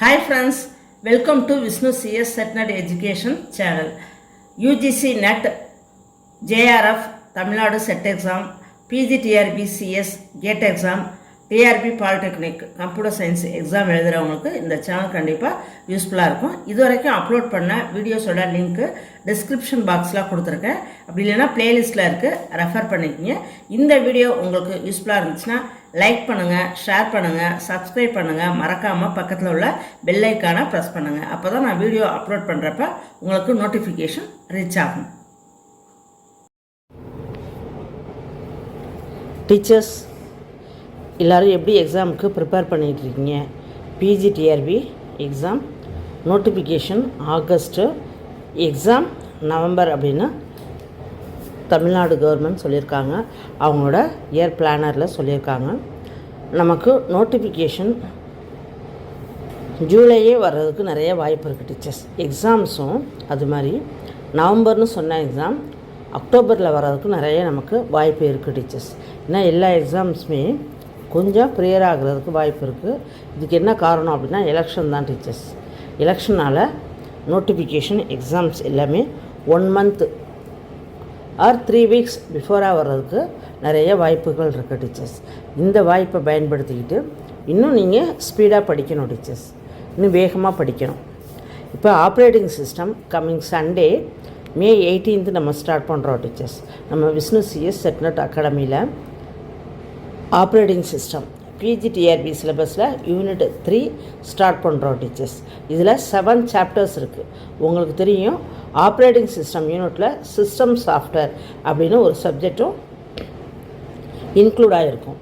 Hi friends, welcome to Vishnu CS Setnet Education channel. UGC NET, JRF, Tamil Nadu Set Exam, PGTRB CS, GATE Exam, TRB Polytechnic, Computer Science Exam எழுதுறவங்களுக்கு இந்த channel கண்டிப்பாக யூஸ்ஃபுல்லாக இருக்கும். இது வரைக்கும் upload பண்ண வீடியோஸோட link description பாக்ஸில் கொடுத்துருக்கேன். அப்படி இல்லைன்னா பிளேலிஸ்ட்டில் இருக்குது, ரெஃபர் பண்ணிக்கிங்க. இந்த வீடியோ உங்களுக்கு யூஸ்ஃபுல்லாக இருந்துச்சுன்னா லைக் பண்ணுங்கள், ஷேர் பண்ணுங்கள், சப்ஸ்கிரைப் பண்ணுங்கள், மறக்காமல் பக்கத்தில் உள்ள பெல் ஐக்கானை ப்ரெஸ் பண்ணுங்கள். அப்போ தான் நான் வீடியோ அப்லோட் பண்ணுறப்ப உங்களுக்கு நோட்டிஃபிகேஷன் ரீச் ஆகும். டீச்சர்ஸ் எல்லோரும் எப்படி எக்ஸாமுக்கு ப்ரிப்பேர் பண்ணிகிட்ருக்கீங்க? PGTRB exam notification August, exam November அப்படின்னு தமிழ்நாடு கவர்மெண்ட் சொல்லியிருக்காங்க. அவங்களோட இயர் பிளானரில் சொல்லியிருக்காங்க. நமக்கு நோட்டிஃபிகேஷன் ஜூலையே வர்றதுக்கு நிறைய வாய்ப்பு இருக்குது டீச்சர்ஸ். எக்ஸாம்ஸும் அது மாதிரி நவம்பர்னு சொன்ன எக்ஸாம் அக்டோபரில் வர்றதுக்கு நிறைய நமக்கு வாய்ப்பு இருக்குது டீச்சர்ஸ். ஏன்னா எல்லா எக்ஸாம்ஸுமே கொஞ்சம் ப்ரியர் ஆகிறதுக்கு வாய்ப்பு இருக்குது. இதுக்கு என்ன காரணம் அப்படின்னா எலெக்ஷன் தான் டீச்சர்ஸ். எலெக்ஷனால் நோட்டிஃபிகேஷன் எக்ஸாம்ஸ் எல்லாமே 1 month ஆர் 3 weeks பிஃபோராக வர்றதுக்கு நிறைய வாய்ப்புகள் இருக்குது டீச்சர்ஸ். இந்த வாய்ப்பை பயன்படுத்திக்கிட்டு இன்னும் நீங்கள் ஸ்பீடாக படிக்கணும் டீச்சர்ஸ், இன்னும் வேகமாக படிக்கணும். இப்போ operating system coming Sunday May 18th நம்ம ஸ்டார்ட் பண்ணுறோம் டீச்சர்ஸ். நம்ம விஷ்ணு சிஎஸ் செட்நெட் அகாடமியில் ஆப்ரேட்டிங் சிஸ்டம் பிஜிடிஆர்பி சிலபஸில் யூனிட் 3 ஸ்டார்ட் பண்ணுறோம் டீச்சர்ஸ். இதில் 7 chapters இருக்குது. உங்களுக்கு தெரியும் ஆப்ரேட்டிங் சிஸ்டம் யூனிட்டில் சிஸ்டம் சாஃப்ட்வேர் அப்படின்னு ஒரு சப்ஜெக்டும் இன்க்ளூட் ஆகிருக்கும்.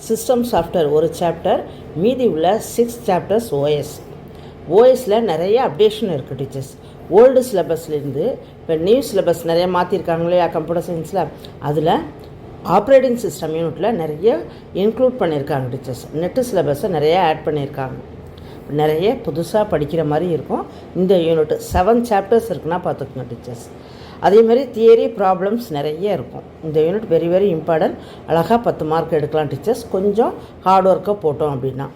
சிஸ்டம் சாஃப்ட்வேர் ஒரு சாப்டர், மீதி உள்ள 6 chapters ஓஎஸில் நிறைய அப்டேஷன் இருக்குது டீச்சர்ஸ். ஓல்டு சிலபஸ்லேருந்து இப்போ நியூ சிலபஸ் நிறைய மாற்றிருக்காங்க இல்லையா கம்ப்யூட்டர் சயின்ஸில், அதில் ஆப்ரேட்டிங் சிஸ்டம் யூனிட்டில் நிறைய இன்க்ளூட் பண்ணியிருக்காங்க டீச்சர்ஸ். நெட்டு சிலபஸை நிறைய ஆட் பண்ணியிருக்காங்க. நிறைய புதுசாக படிக்கிற மாதிரி இருக்கும். இந்த யூனிட் 7 chapters இருக்குன்னா பார்த்துக்குங்க டீச்சர்ஸ். அதேமாதிரி தியரி ப்ராப்ளம்ஸ் நிறைய இருக்கும். இந்த யூனிட் வெரி வெரி இம்பார்ட்டன்ட். அழகாக 10 mark எடுக்கலாம் டீச்சர்ஸ், கொஞ்சம் ஹார்ட் ஒர்க்காக போட்டோம் அப்படின்னா.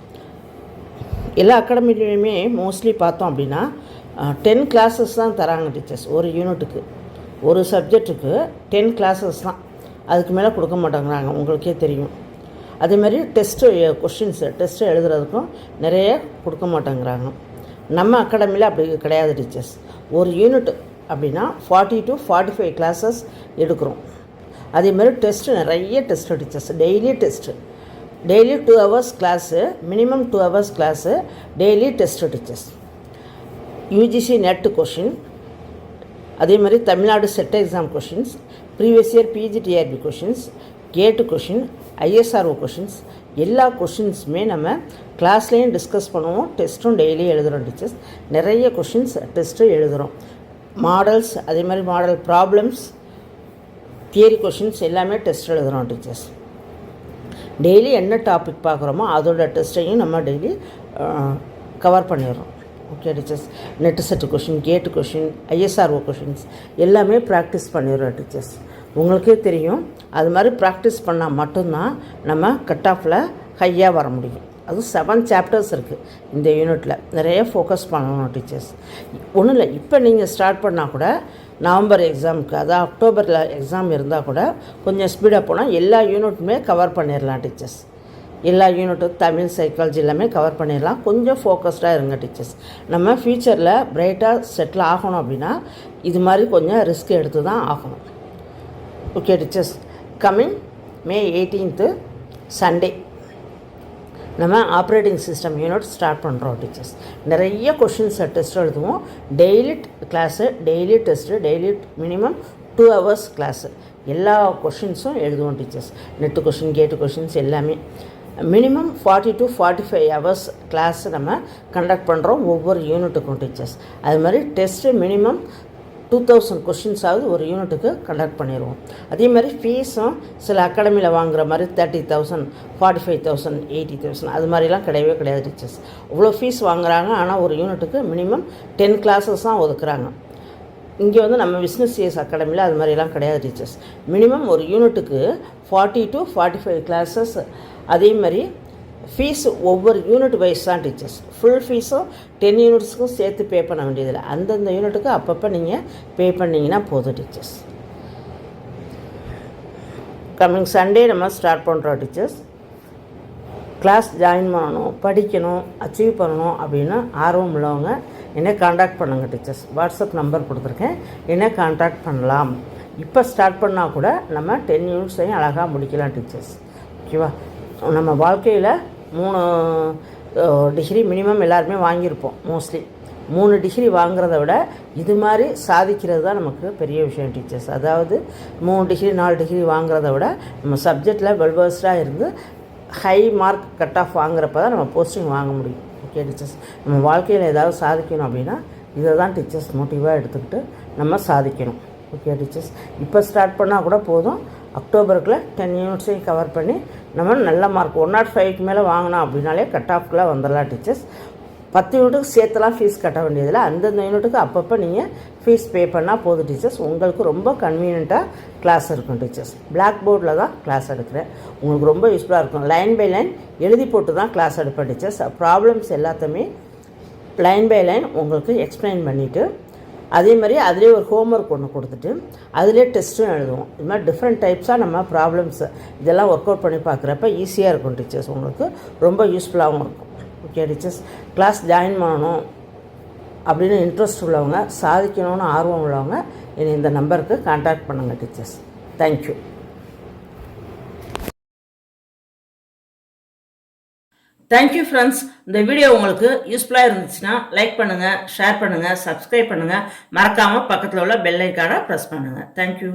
எல்லா அகாடமிலையுமே மோஸ்ட்லி பார்த்தோம் அப்படின்னா 10 classes தான் தராங்க டீச்சர்ஸ். ஒரு யூனிட்டுக்கு, ஒரு சப்ஜெக்ட்டுக்கு 10 classes தான், அதுக்கு மேலே கொடுக்க மாட்டேங்கிறாங்க, உங்களுக்கே தெரியும். அதேமாதிரி டெஸ்ட்டு எழுதுறதுக்கும் நிறைய கொடுக்க மாட்டேங்கிறாங்க. நம்ம அகாடமியில் அப்படி கிடையாது டீச்சர்ஸ். ஒரு யூனிட் அப்படின்னா 40 to 45 classes எடுக்கிறோம். அதேமாதிரி டெஸ்ட்டு நிறைய test teachers. Daily 2 hours class, minimum 2 hours class, daily test teachers. UGC NET question, அதே மாதிரி Tamil Nadu set exam questions, previous year PGTRB questions, GATE question, ISRO questions, எல்லா கொஷின்ஸுமே நம்ம கிளாஸ்லேயும் டிஸ்கஸ் பண்ணுவோம். டெஸ்ட்டும் டெய்லி எழுதுகிறோம் டீச்சர்ஸ். நிறைய கொஷின்ஸ் டெஸ்ட்டு எழுதுகிறோம். மாடல்ஸ், அதே மாதிரி மாடல் ப்ராப்ளம்ஸ், தியரி கொஷின்ஸ் எல்லாமே டெஸ்ட் எழுதுகிறோம் டீச்சர்ஸ். டெய்லி என்ன டாபிக் பார்க்குறோமோ அதோட டெஸ்ட்டையும் நம்ம டெய்லி கவர் பண்ணிடுறோம். Okay teachers. Net set question, கேட்டு கொஷின், ஐஎஸ்ஆர்ஓ கொஷின்ஸ் எல்லாமே ப்ராக்டிஸ் பண்ணிடுறோம் டீச்சர்ஸ். உங்களுக்கே தெரியும், அது மாதிரி ப்ராக்டிஸ் பண்ணால் மட்டும்தான் நம்ம கட் ஆஃபில் ஹையாக வர முடியும். அதுவும் 7 chapters இருக்குது இந்த யூனிட்டில். நிறைய ஃபோக்கஸ் பண்ணணும் டீச்சர்ஸ். ஒன்றும் இல்லை, இப்போ நீங்கள் ஸ்டார்ட் பண்ணால் கூட நவம்பர் எக்ஸாமுக்கு, அதாவது அக்டோபரில் எக்ஸாம் இருந்தால் கூட கொஞ்சம் ஸ்பீடாக போனால் எல்லா யூனிட்டுமே கவர் பண்ணிடலாம் டீச்சர்ஸ். எல்லா யூனிட்டும் தமிழ், சைக்காலஜி எல்லாமே கவர் பண்ணிடலாம். கொஞ்சம் ஃபோக்கஸ்டாக இருங்க டீச்சர்ஸ். நம்ம ஃப்யூச்சரில் பிரைட்டாக செட்டில் ஆகணும் அப்படின்னா இது மாதிரி கொஞ்சம் ரிஸ்க் எடுத்து தான் ஆகணும். Okay teachers. Coming May 18th Sunday நம்ம ஆப்ரேட்டிங் சிஸ்டம் யூனிட் ஸ்டார்ட் பண்ணுறோம் டீச்சர்ஸ். நிறைய கொஷின்ஸ் டெஸ்ட் எழுதுவோம். Daily class, daily test, daily minimum 2 hours class, எல்லா கொஷின்ஸும் எழுதுவோம் டீச்சர்ஸ். நெட்டு கொஷின், கேட்டு கொஷின்ஸ் எல்லாமே மினிமம் 40 to 45 hours கிளாஸ் நம்ம கண்டக்ட் பண்ணுறோம் ஒவ்வொரு யூனிட்டுக்கும் டீச்சர்ஸ். அது மாதிரி டெஸ்ட்டு மினிமம் 2000 கொஷின்ஸாவது ஒரு யூனிட்டுக்கு கண்டக்ட் பண்ணிடுவோம். அதே மாதிரி ஃபீஸும் சில அகாடமியில் வாங்குகிற மாதிரி 30,000, 45,000, 80,000 அது மாதிரிலாம் கிடையவே கிடையாது டீச்சர்ஸ். இவ்வளோ ஃபீஸ் வாங்குகிறாங்க, ஆனால் ஒரு யூனிட்டுக்கு மினிமம் 10 classes தான் ஒதுக்குறாங்க. இங்கே வந்து நம்ம விஷ்ணு சிஎஸ் அகாடமியில் அது மாதிரிலாம் கிடையாது டீச்சர்ஸ். மினிமம் ஒரு யூனிட்டுக்கு 40 to 45 classes. அதே மாதிரி ஃபீஸ் ஒவ்வொரு யூனிட் வைஸ் தான் டீச்சர்ஸ். ஃபுல் ஃபீஸும் 10 யூனிட்ஸுக்கும் சேர்த்து பே பண்ண வேண்டியதில்லை. அந்தந்த யூனிட்டுக்கு அப்பப்போ நீங்கள் பே பண்ணிங்கன்னா போதும் டீச்சர்ஸ். கம்மிங் சண்டே நம்ம ஸ்டார்ட் பண்ணுறோம் டீச்சர்ஸ். கிளாஸ் ஜாயின் பண்ணணும், படிக்கணும், அச்சீவ் பண்ணணும் அப்படின்னு ஆர்வம் உள்ளவங்க என்னை காண்டாக்ட் பண்ணுங்கள் டீச்சர்ஸ். வாட்ஸ்அப் நம்பர் கொடுத்துருக்கேன், என்னை காண்டாக்ட் பண்ணலாம். இப்போ ஸ்டார்ட் பண்ணால் கூட நம்ம 10 யூனிட்ஸையும் அழகாக முடிக்கலாம் டீச்சர்ஸ். ஓகேவா? நம்ம வாழ்க்கையில் 3 டிகிரி மினிமம் எல்லாருமே வாங்கியிருப்போம். மோஸ்ட்லி 3 டிகிரி வாங்குறத விட இது மாதிரி சாதிக்கிறது தான் நமக்கு பெரிய விஷயம் டீச்சர்ஸ். அதாவது 3 டிகிரி 4 டிகிரி வாங்குறத விட நம்ம சப்ஜெக்டில் வெல்வர்ஸ்டாக இருந்து ஹை மார்க் கட் ஆஃப் வாங்குறப்ப தான் நம்ம போஸ்டிங் வாங்க முடியும். ஓகே டீச்சர்ஸ், நம்ம வாழ்க்கையில் ஏதாவது சாதிக்கணும் அப்படின்னா இதை தான் டீச்சர்ஸ் மோட்டிவாக எடுத்துக்கிட்டு நம்ம சாதிக்கணும். ஓகே டீச்சர்ஸ், இப்போ ஸ்டார்ட் பண்ணால் கூட போதும். அக்டோபருக்குள்ளே 10 யூனிட்ஸையும் கவர் பண்ணி நம்ம நல்ல மார்க் 105க்கு மேலே வாங்கினோம் அப்படின்னாலே கட் ஆஃப்குள்ளே வந்துடலாம் டீச்சர்ஸ். 10 யூனிட்டுக்கு சேர்த்துலாம் ஃபீஸ் கட்ட வேண்டியதில்லை. அந்தந்த யூனிட்டுக்கு அப்பப்போ நீங்கள் ஃபீஸ் பே பண்ணால் போதும் டீச்சர்ஸ். உங்களுக்கு ரொம்ப கன்வீனியண்ட்டாக கிளாஸ் இருக்கும் டீச்சர்ஸ். பிளாக் போர்டில் தான் கிளாஸ் எடுக்கிறேன், உங்களுக்கு ரொம்ப யூஸ்ஃபுல்லாக இருக்கும். லைன் பை லைன் எழுதி போட்டு தான் கிளாஸ் எடுப்பேன் டீச்சர்ஸ். ப்ராப்ளம்ஸ் எல்லாத்தையுமே லைன் பை லைன் உங்களுக்கு எக்ஸ்பிளைன் பண்ணிவிட்டு அதே மாதிரி அதிலே ஒரு ஹோம்ஒர்க் ஒன்று கொடுத்துட்டு அதிலே டெஸ்ட்டும் எழுதுவோம். இது மாதிரி டிஃப்ரெண்ட் டைப்ஸாக நம்ம ப்ராப்ளம்ஸ் இதெல்லாம் ஒர்க் அவுட் பண்ணி பார்க்குறப்ப ஈஸியாக இருக்கும் டீச்சர்ஸ். உங்களுக்கு ரொம்ப யூஸ்ஃபுல்லாகவும் இருக்கும். ஓகே டீச்சர்ஸ், கிளாஸ் ஜாயின் பண்ணணும் அப்படின்னு இன்ட்ரெஸ்ட் உள்ளவங்க, சாதிக்கணும்னு ஆர்வம் உள்ளவங்க என்னை இந்த நம்பருக்கு கான்டாக்ட் பண்ணுங்கள் டீச்சர்ஸ். தேங்க்யூ. Thank you friends. இந்த வீடியோ உங்களுக்கு யூஸ்ஃபுல்லாக இருந்துச்சுன்னா லைக் பண்ணுங்கள், ஷேர் பண்ணுங்கள், சப்ஸ்கிரைப் பண்ணுங்கள். மறக்காமல் பக்கத்தில் உள்ள பெல் ஐக்கானை ப்ரெஸ் பண்ணுங்கள். தேங்க்யூ.